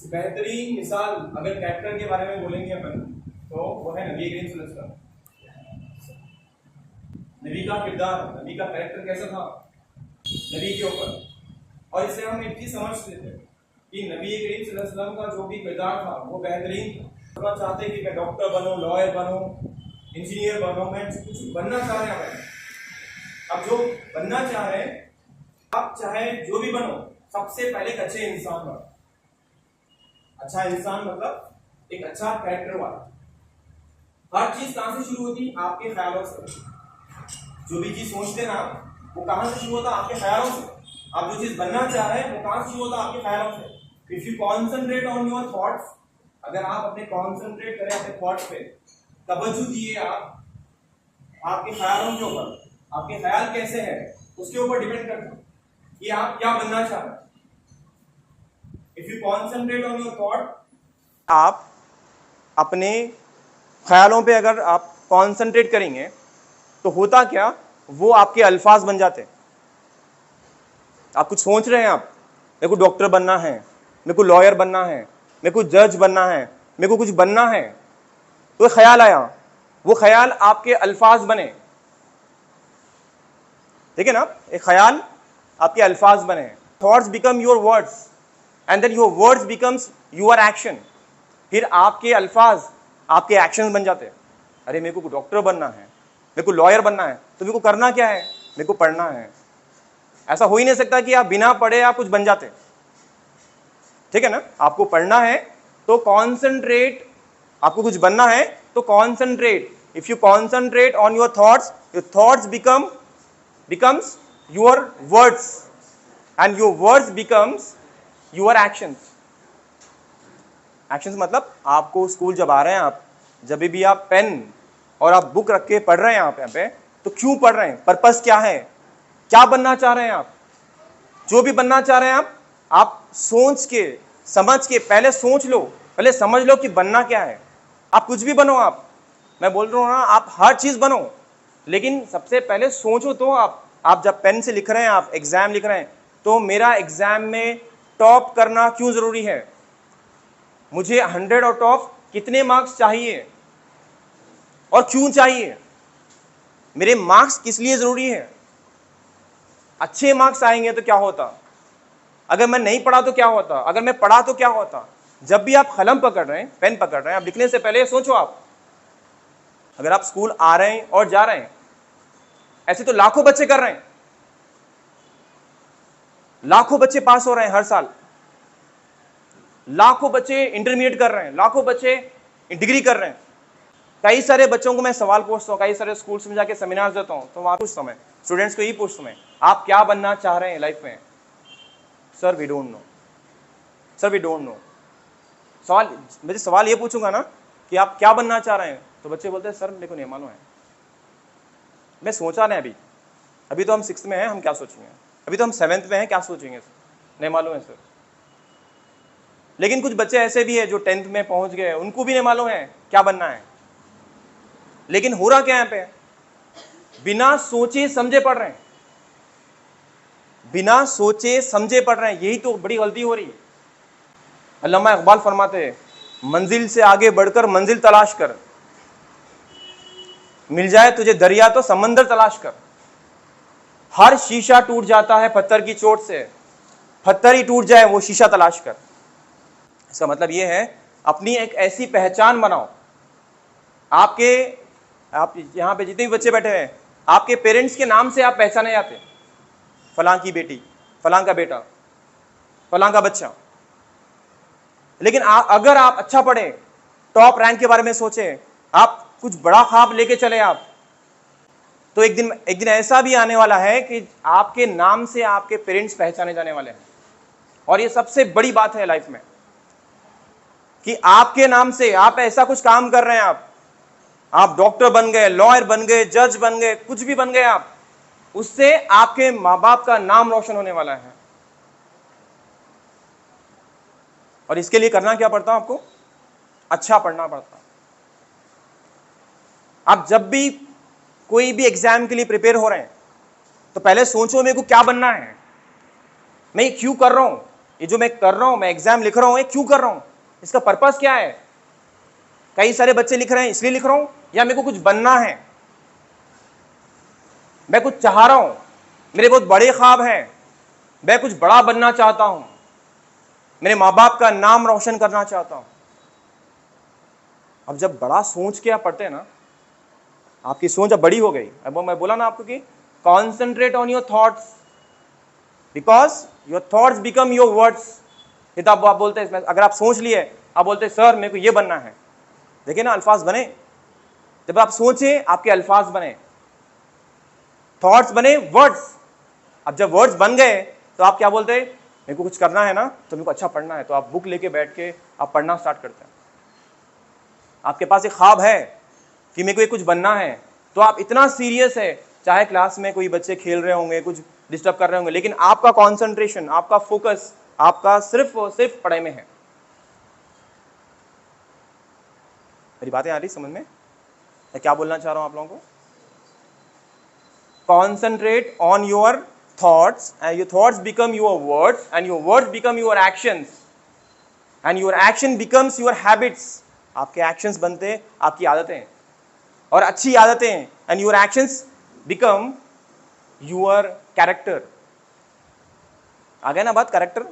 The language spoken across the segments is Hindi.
बेहतरीन मिसाल अगर कैरेक्टर के बारे में बोलेंगे अपन तो वो है नबी करीम सल्लल्लाहु अलैहि वसल्लम। नबी का किरदार, नबी का कैरेक्टर कैसा था नबी के ऊपर। और इससे हम एक चीज समझ लेते हैं कि नबी करीम सल्लल्लाहु अलैहि वसल्लम का जो भी किरदार था वो बेहतरीन था। हम चाहते हैं कि मैं डॉक्टर बनूं, लॉयर बनूं, इंजीनियर बनूं, मैं कुछ बनना चाह रहे हैं। अब जो बनना चाह रहे हैं, आप चाहे जो भी बनो, सबसे पहले एक अच्छे इंसान बनो। अच्छा इंसान मतलब एक अच्छा कैरेक्टर वाला। हर चीज कहां से शुरू होती? आपके ख्यालों से। जो भी चीज सोचते ना वो कहां से शुरू होता? आपके ख्यालों से। आप जो चीज बनना चाह रहे हैं वो कहां से शुरू होता? आपके ख्यालों से। If you concentrate on your thoughts, अगर आप अपने कॉन्सेंट्रेट करें अपने थॉट्स पे, तवज्जो दिए आप आपके ख्यालों के ऊपर, आपके ख्याल कैसे है उसके ऊपर डिपेंड करता है कि आप क्या बनना चाह रहे हैं। If you concentrate on your thought, आप अपने ख्यालों पे अगर आप कॉन्सेंट्रेट करेंगे तो होता क्या, वो आपके अल्फाज बन जाते हैं। आप कुछ सोच रहे हैं, आप मेरे को डॉक्टर बनना है, मेरे को लॉयर बनना है, मेरे को जज बनना है, मेरे को कुछ बनना है, तो ख्याल आया, वो ख्याल आपके अल्फाज बने। ठीक है ना, एक ख्याल आपके अल्फाज बने। Thoughts become your words and then your words becomes your action. फिर आपके अल्फाज आपके एक्शन बन जाते हैं। अरे मेरे को डॉक्टर बनना है, मेरे को लॉयर बनना है, तो मेरे को करना क्या है? मेरे को पढ़ना है। ऐसा हो ही नहीं सकता कि आप बिना पढ़े आप कुछ बन जाते। ठीक है ना, आपको पढ़ना है तो कॉन्सेंट्रेट, आपको कुछ बनना है तो concentrate. If you concentrate on your thoughts becomes your words and your words becomes your actions. Actions मतलब आपको स्कूल जब आ रहे हैं, आप जब भी आप पेन और आप बुक रख के पढ़ रहे हैं आप यहाँ पे, तो क्यों पढ़ रहे हैं? पर्पस क्या है? क्या बनना चाह रहे हैं आप? जो भी बनना चाह रहे हैं आप सोच के समझ के, पहले सोच लो, पहले समझ लो कि बनना क्या है। आप कुछ भी बनो, आप, मैं बोल रहा हूँ ना, आप हर चीज बनो, लेकिन सबसे पहले सोचो तो। आप जब पेन से लिख रहे हैं, आप एग्जाम लिख रहे हैं, तो मेरा एग्जाम में टॉप करना क्यों जरूरी है? मुझे 100 आउट ऑफ कितने मार्क्स चाहिए और क्यों चाहिए? मेरे मार्क्स किस लिए जरूरी है? अच्छे मार्क्स आएंगे तो क्या होता? अगर मैं नहीं पढ़ा तो क्या होता? अगर मैं पढ़ा तो क्या होता? जब भी आप कलम पकड़ रहे हैं, पेन पकड़ रहे हैं, आप लिखने से पहले सोचो। आप अगर आप स्कूल आ रहे हैं और जा रहे हैं, ऐसे तो लाखों बच्चे कर रहे हैं, लाखों बच्चे पास हो रहे हैं हर साल, लाखों बच्चे इंटरमीडिएट कर रहे हैं, लाखों बच्चे डिग्री कर रहे हैं। कई सारे बच्चों को मैं सवाल पूछता हूँ, कई सारे स्कूल्स में जाके सेमिनार देता हूँ, तो वहां पूछता हूँ, मैं स्टूडेंट्स को यही पूछता हूँ, आप क्या बनना चाह रहे हैं लाइफ में? Sir we don't know, sir we don't know. सवाल ये पूछूंगा ना कि आप क्या बनना चाह रहे हैं, तो बच्चे बोलते हैं सर मेरे को नहीं मालूम है, मैं सोचा नहीं। अभी तो हम 6th में हैं, हम क्या सोचेंगे? अभी तो हम 7th में हैं, क्या सोचेंगे? नहीं मालूम है सर। लेकिन कुछ बच्चे ऐसे भी है जो 10th में पहुंच गए, उनको भी नहीं मालूम है क्या बनना है। लेकिन हो रहा क्या यहाँ पे? बिना सोचे समझे पढ़ रहे हैं, बिना सोचे समझे पढ़ रहे हैं। यही तो बड़ी गलती हो रही है। अल्लामा इकबाल फरमाते हैं, मंजिल से आगे बढ़कर मंजिल तलाश कर, मिल जाए तुझे दरिया तो समंदर तलाश कर। हर शीशा टूट जाता है पत्थर की चोट से, पत्थर ही टूट जाए वो शीशा तलाश कर। इसका मतलब ये है, अपनी एक ऐसी पहचान बनाओ। आप यहाँ पे जितने भी बच्चे बैठे हैं, आपके पेरेंट्स के नाम से आप पहचाने जाते, फलां की बेटी, फलां का बेटा, फलां का बच्चा। लेकिन अगर आप अच्छा पढ़े, टॉप रैंक के बारे में सोचे, आप कुछ बड़ा ख्वाब लेके चले आप, तो एक दिन ऐसा भी आने वाला है कि आपके नाम से आपके पेरेंट्स पहचाने जाने वाले हैं। और ये सबसे बड़ी बात है लाइफ में कि आपके नाम से आप ऐसा कुछ काम कर रहे हैं, आप डॉक्टर बन गए, लॉयर बन गए, जज बन गए, कुछ भी बन गए आप, उससे आपके माँ बाप का नाम रोशन होने वाला है। और इसके लिए करना क्या पड़ता है? आपको अच्छा पढ़ना पड़ता। आप जब भी कोई भी एग्जाम के लिए प्रिपेयर हो रहे हैं, तो पहले सोचो मेरे को क्या बनना है, मैं ये क्यों कर रहा हूं, ये जो मैं कर रहा हूं, मैं एग्जाम लिख रहा हूं, ये क्यों कर रहा हूं, इसका पर्पस क्या है। कई सारे बच्चे लिख रहे हैं इसलिए लिख रहा हूं, या मेरे को कुछ बनना है, मैं कुछ चाह रहा हूं, मेरे बहुत बड़े ख्वाब हैं, मैं कुछ बड़ा बनना चाहता हूं, मेरे माँ बाप का नाम रोशन करना चाहता हूं। अब जब बड़ा सोच के आप पढ़ते हैं ना, आपकी सोच अब बड़ी हो गई। अब मैं बोला ना आपको कि concentrate on your thoughts because your thoughts become your words. ये तो आप बोलते हैं, अगर आप सोच लिए, आप बोलते हैं सर मेरे को ये बनना है, देखिए ना अल्फाज बने। जब आप सोचे आपके अल्फाज बने, थॉट्स बने, वर्ड्स। अब जब वर्ड्स बन गए तो आप क्या बोलते हैं, मेरे को कुछ करना है ना, तो मेरे को अच्छा पढ़ना है, तो आप बुक लेके बैठ के आप पढ़ना स्टार्ट करते हैं। आपके पास एक ख्वाब है कि मेरे को ये कुछ बनना है, तो आप इतना सीरियस है, चाहे क्लास में कोई बच्चे खेल रहे होंगे, कुछ डिस्टर्ब कर रहे होंगे, लेकिन आपका कॉन्सेंट्रेशन, आपका फोकस, आपका सिर्फ और सिर्फ पढ़ाई में है। मेरी बातें आ रही समझ में, मैं क्या बोलना चाह रहा हूं आप लोगों को। Concentrate on your thoughts and your thoughts become your words and your words become your actions and your action becomes your habits. आपके एक्शंस बनते आपकी आदतें और अच्छी आदतें, and your actions become your character. आ गया ना बात, कैरेक्टर,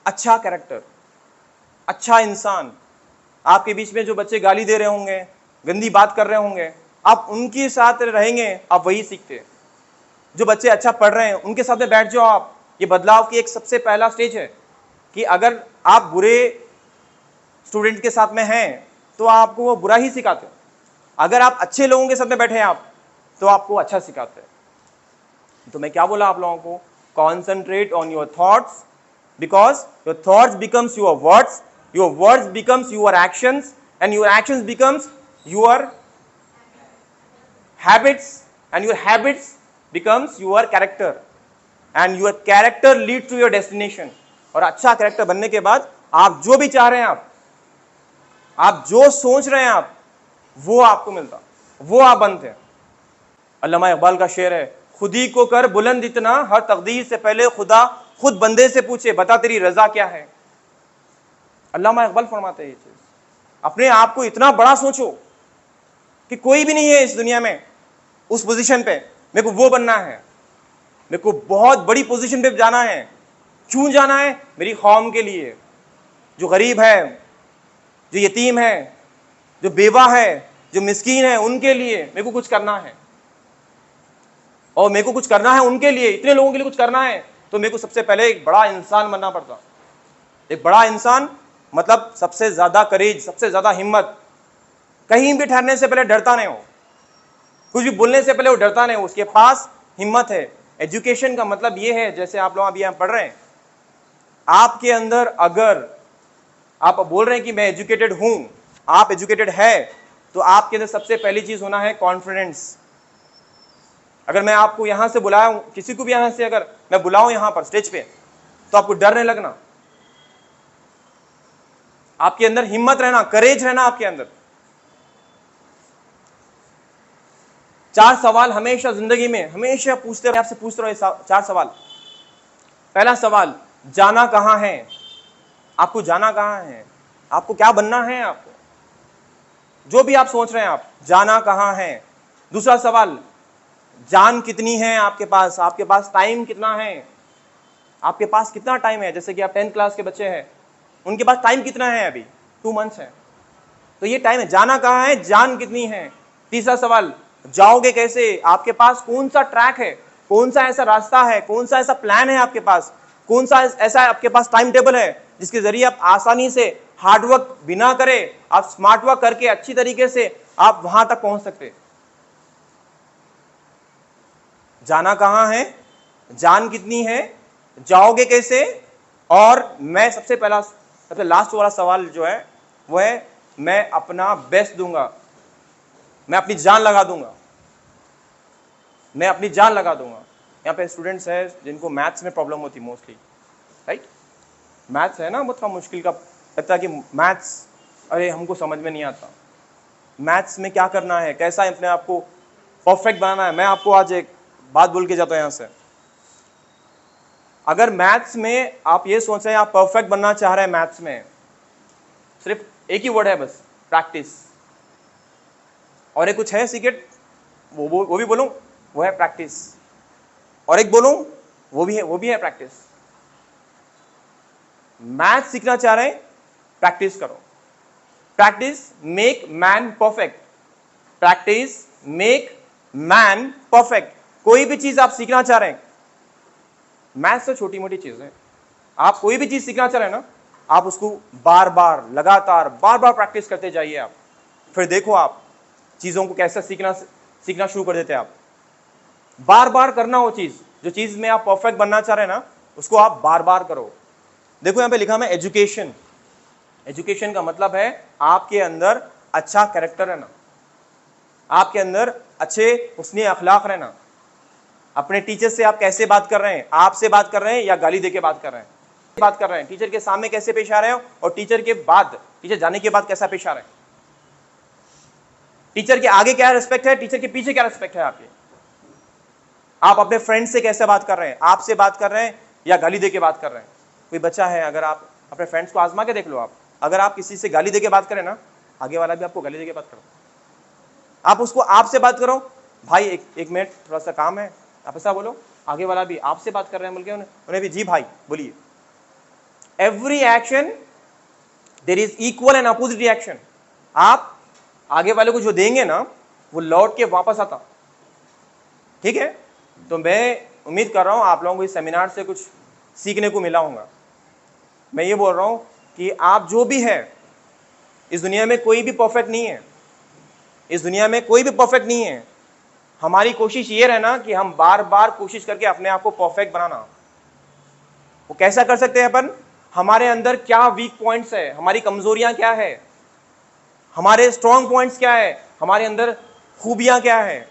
अच्छा कैरेक्टर, अच्छा इंसान। आपके बीच में जो बच्चे गाली दे रहे होंगे, गंदी बात कर रहे होंगे, आप उनके साथ रहेंगे, आप वही सीखते। जो बच्चे अच्छा पढ़ रहे हैं उनके साथ में बैठ जाओ आप। ये बदलाव की एक सबसे पहला स्टेज है कि अगर आप बुरे स्टूडेंट के साथ में हैं तो आपको वो बुरा ही सिखाते हैं, अगर आप अच्छे लोगों के साथ में बैठे हैं आप तो आपको अच्छा सिखाते हैं। तो मैं क्या बोला आप लोगों को, concentrate on your thoughts because your thoughts becomes your words becomes your actions and your actions becomes your habits and your habits becomes your character and your character lead to your destination. और अच्छा कैरेक्टर बनने के बाद आप जो भी चाह रहे हैं, आप जो सोच रहे हैं, आप वो आपको मिलता, वो आप बनते हैं। अल्लामा इकबाल का शेर है, खुद ही को कर बुलंद इतना, हर तकदीर से पहले खुदा खुद बंदे से पूछे, बता तेरी रजा क्या है। अल्लामा इकबाल फरमाते हैं ये चीज, अपने आप को इतना बड़ा सोचो कि कोई भी नहीं है इस दुनिया में उस पोजीशन पे, मेरे को वो बनना है, मेरे को बहुत बड़ी पोजीशन पे जाना है। क्यों जाना है? मेरी कौम के लिए, जो गरीब है, जो यतीम है, जो बेवा है, जो मिस्कीन है, उनके लिए मेरे को कुछ करना है। और मेरे को कुछ करना है उनके लिए, इतने लोगों के लिए कुछ करना है, तो मेरे को सबसे पहले एक बड़ा इंसान बनना पड़ता। एक बड़ा इंसान मतलब सबसे ज्यादा करेज, सबसे ज्यादा हिम्मत, कहीं भी ठहरने से पहले डरता नहीं हो, कुछ भी बोलने से पहले वो डरता नहीं हो, उसके पास हिम्मत है। एजुकेशन का मतलब ये है, जैसे आप लोग अभी यहाँ पढ़ रहे हैं, आपके अंदर अगर आप बोल रहे हैं कि मैं एजुकेटेड हूं, आप एजुकेटेड है, तो आपके अंदर सबसे पहली चीज होना है कॉन्फिडेंस। अगर मैं आपको यहां से बुलाया, किसी को भी यहां से अगर मैं बुलाऊं यहां पर स्टेज पे, तो आपको डर नहीं लगना, आपके अंदर हिम्मत रहना, करेज रहना आपके अंदर। 4 सवाल हमेशा जिंदगी में हमेशा पूछते रहो, आपसे पूछते रहो 4 सवाल। पहला सवाल, जाना कहां है? आपको जाना कहां है? आपको क्या बनना है? आपको जो भी आप सोच रहे हैं, आप जाना कहां है? दूसरा सवाल, जान कितनी है आपके पास? आपके पास टाइम कितना है? आपके पास कितना टाइम है? जैसे कि आप 10th क्लास के बच्चे हैं, उनके पास टाइम कितना है? अभी 2 मंथ्स है, तो ये टाइम है। जाना कहां है, जान कितनी है? तीसरा सवाल, जाओगे कैसे? आपके पास कौन सा ट्रैक है, कौन सा ऐसा रास्ता है, कौन सा ऐसा प्लान है आपके पास, कौन सा ऐसा आपके पास टाइम टेबल है जिसके जरिए आप आसानी से हार्डवर्क बिना करे, आप स्मार्ट वर्क करके अच्छी तरीके से आप वहां तक पहुंच सकते। जाना कहां है, जान कितनी है, जाओगे कैसे, और मैं सबसे लास्ट वाला सवाल जो है वो है, मैं अपना बेस्ट दूंगा, मैं अपनी जान लगा दूंगा, मैं अपनी जान लगा दूंगा। यहाँ पे स्टूडेंट्स हैं जिनको मैथ्स में प्रॉब्लम होती मोस्टली, राइट? मैथ्स है ना बहुत मुश्किल का, लगता है कि मैथ्स अरे हमको समझ में नहीं आता, मैथ्स में क्या करना है, कैसा अपने आप को परफेक्ट बनाना है। मैं आपको आज एक बात बोल के जाता हूँ यहाँ से, अगर मैथ्स में आप ये सोच रहे हैं आप परफेक्ट बनना चाह रहे हैं मैथ्स में, सिर्फ एक ही वर्ड है बस, प्रैक्टिस। और एक कुछ है सीक्रेट, वो भी बोलूं, वो है प्रैक्टिस। और एक बोलूं, वो भी है प्रैक्टिस। मैथ सीखना चाह रहे हैं, प्रैक्टिस करो। Practice make man perfect. Practice make man perfect. कोई भी चीज आप सीखना चाह रहे हैं, मैथ से छोटी मोटी चीज है, आप कोई भी चीज सीखना चाह रहे हैं ना, आप उसको बार बार लगातार बार बार प्रैक्टिस करते जाइए आप। फिर देखो आप चीजों को कैसे सीखना शुरू कर देते हैं आप। बार बार करना वो चीज, जो चीज में आप परफेक्ट बनना चाह रहे हैं ना, उसको आप बार बार करो। देखो यहां पे लिखा है एजुकेशन। एजुकेशन का मतलब है आपके अंदर अच्छा कैरेक्टर रहना, आपके अंदर अच्छे हुस्ने अखलाक रहना। अपने टीचर से आप कैसे बात कर रहे हैं, आपसे बात कर रहे हैं या गाली देके बात कर रहे हैं, टीचर के सामने कैसे पेश आ रहे हो और टीचर के बाद, टीचर जाने के बाद कैसा पेश आ रहे हैं। टीचर के आगे क्या रिस्पेक्ट है, टीचर के पीछे क्या रिस्पेक्ट है आपके। आप अपने फ्रेंड से कैसे बात कर रहे हैं, आपसे बात कर रहे हैं या गाली देके बात कर रहे हैं। कोई बच्चा है, अगर आप अपने फ्रेंड्स को आजमा के देख लो, आप अगर आप किसी से गाली देके बात करें ना, आगे वाला भी आपको गाली देके बात करो। आप उसको आपसे बात करो, भाई एक मिनट थोड़ा सा काम है, आप ऐसा बोलो, आगे वाला भी आपसे बात कर रहे हैं बोल के उन्हें भी जी भाई बोलिए। Every action there is equal and opposite reaction. आप आगे वाले को जो देंगे ना, वो लौट के वापस आता। ठीक है, तो मैं उम्मीद कर रहा हूं आप लोगों को इस सेमिनार से कुछ सीखने को मिला होगा। मैं ये बोल रहा हूं कि आप जो भी है, इस दुनिया में कोई भी परफेक्ट नहीं है, इस दुनिया में कोई भी परफेक्ट नहीं है। हमारी कोशिश ये रहना कि हम बार बार कोशिश करके अपने आप को परफेक्ट बनाना। वो कैसा कर सकते हैं अपन, हमारे अंदर क्या वीक पॉइंट्स है, हमारी कमजोरियां क्या है, हमारे स्ट्रॉन्ग पॉइंट्स क्या है, हमारे अंदर खूबियां क्या है।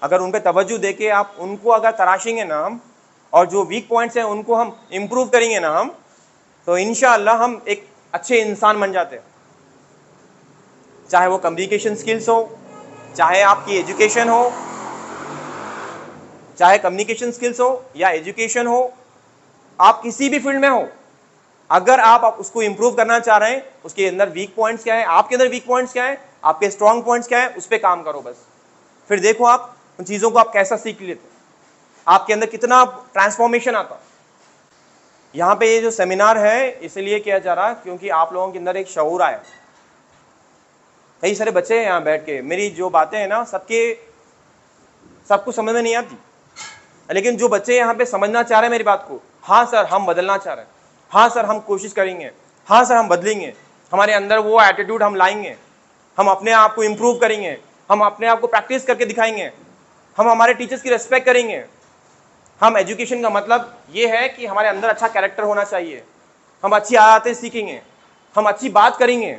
अगर उन पे तवज्जो देके आप उनको अगर तराशेंगे ना हम, और जो वीक पॉइंट्स हैं उनको हम इंप्रूव करेंगे ना हम, तो इंशाअल्लाह हम एक अच्छे इंसान बन जाते हैं। चाहे वो कम्युनिकेशन स्किल्स हो, चाहे आपकी एजुकेशन हो, चाहे कम्युनिकेशन स्किल्स हो या एजुकेशन हो, आप किसी भी फील्ड में हो, अगर आप उसको इंप्रूव करना चाह रहे हैं, उसके अंदर वीक पॉइंट्स क्या है, आपके अंदर वीक पॉइंट्स क्या है, आपके स्ट्रॉन्ग पॉइंट्स क्या है, उस पर काम करो बस। फिर देखो आप उन चीजों को आप कैसा सीख लेते, आपके अंदर कितना ट्रांसफॉर्मेशन आता। यहां पे ये जो सेमिनार है इसलिए किया जा रहा है क्योंकि आप लोगों के अंदर एक शऊर आया। कई सारे बच्चे हैं यहाँ बैठ के, मेरी जो बातें हैं ना सबको समझ में नहीं आती, लेकिन जो बच्चे यहाँ पे समझना चाह रहे हैं मेरी बात को, हाँ सर हम बदलना चाह रहे हैं, हाँ सर हम कोशिश करेंगे, हाँ सर हम बदलेंगे, हमारे अंदर वो एटीट्यूड हम लाएंगे, हम अपने आप को इम्प्रूव करेंगे, हम अपने आप को प्रैक्टिस करके दिखाएंगे, हम हमारे टीचर्स की रिस्पेक्ट करेंगे। हम एजुकेशन का मतलब ये है कि हमारे अंदर अच्छा कैरेक्टर होना चाहिए, हम अच्छी आदतें सीखेंगे, हम अच्छी बात करेंगे,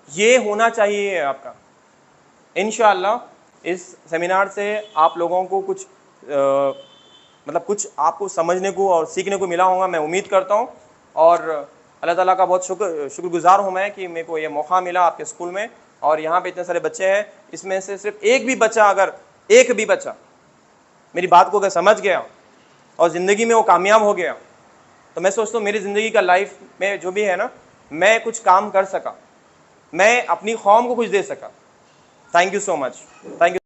ये होना चाहिए आपका। इंशाअल्लाह इस सेमिनार से आप लोगों को कुछ मतलब कुछ आपको समझने को और सीखने को मिला होगा, मैं उम्मीद करता हूँ। और अल्लाह ताला का बहुत शुक्रगुजार हूँ मैं कि मेरे को ये मौका मिला आपके स्कूल में, और यहाँ पे इतने सारे बच्चे हैं, इसमें से सिर्फ एक भी बच्चा मेरी बात को अगर समझ गया और ज़िंदगी में वो कामयाब हो गया, तो मैं सोचता हूँ मेरी ज़िंदगी का लाइफ में जो भी है ना, मैं कुछ काम कर सका, मैं अपनी कौम को कुछ दे सका। Thank you so much, thank you.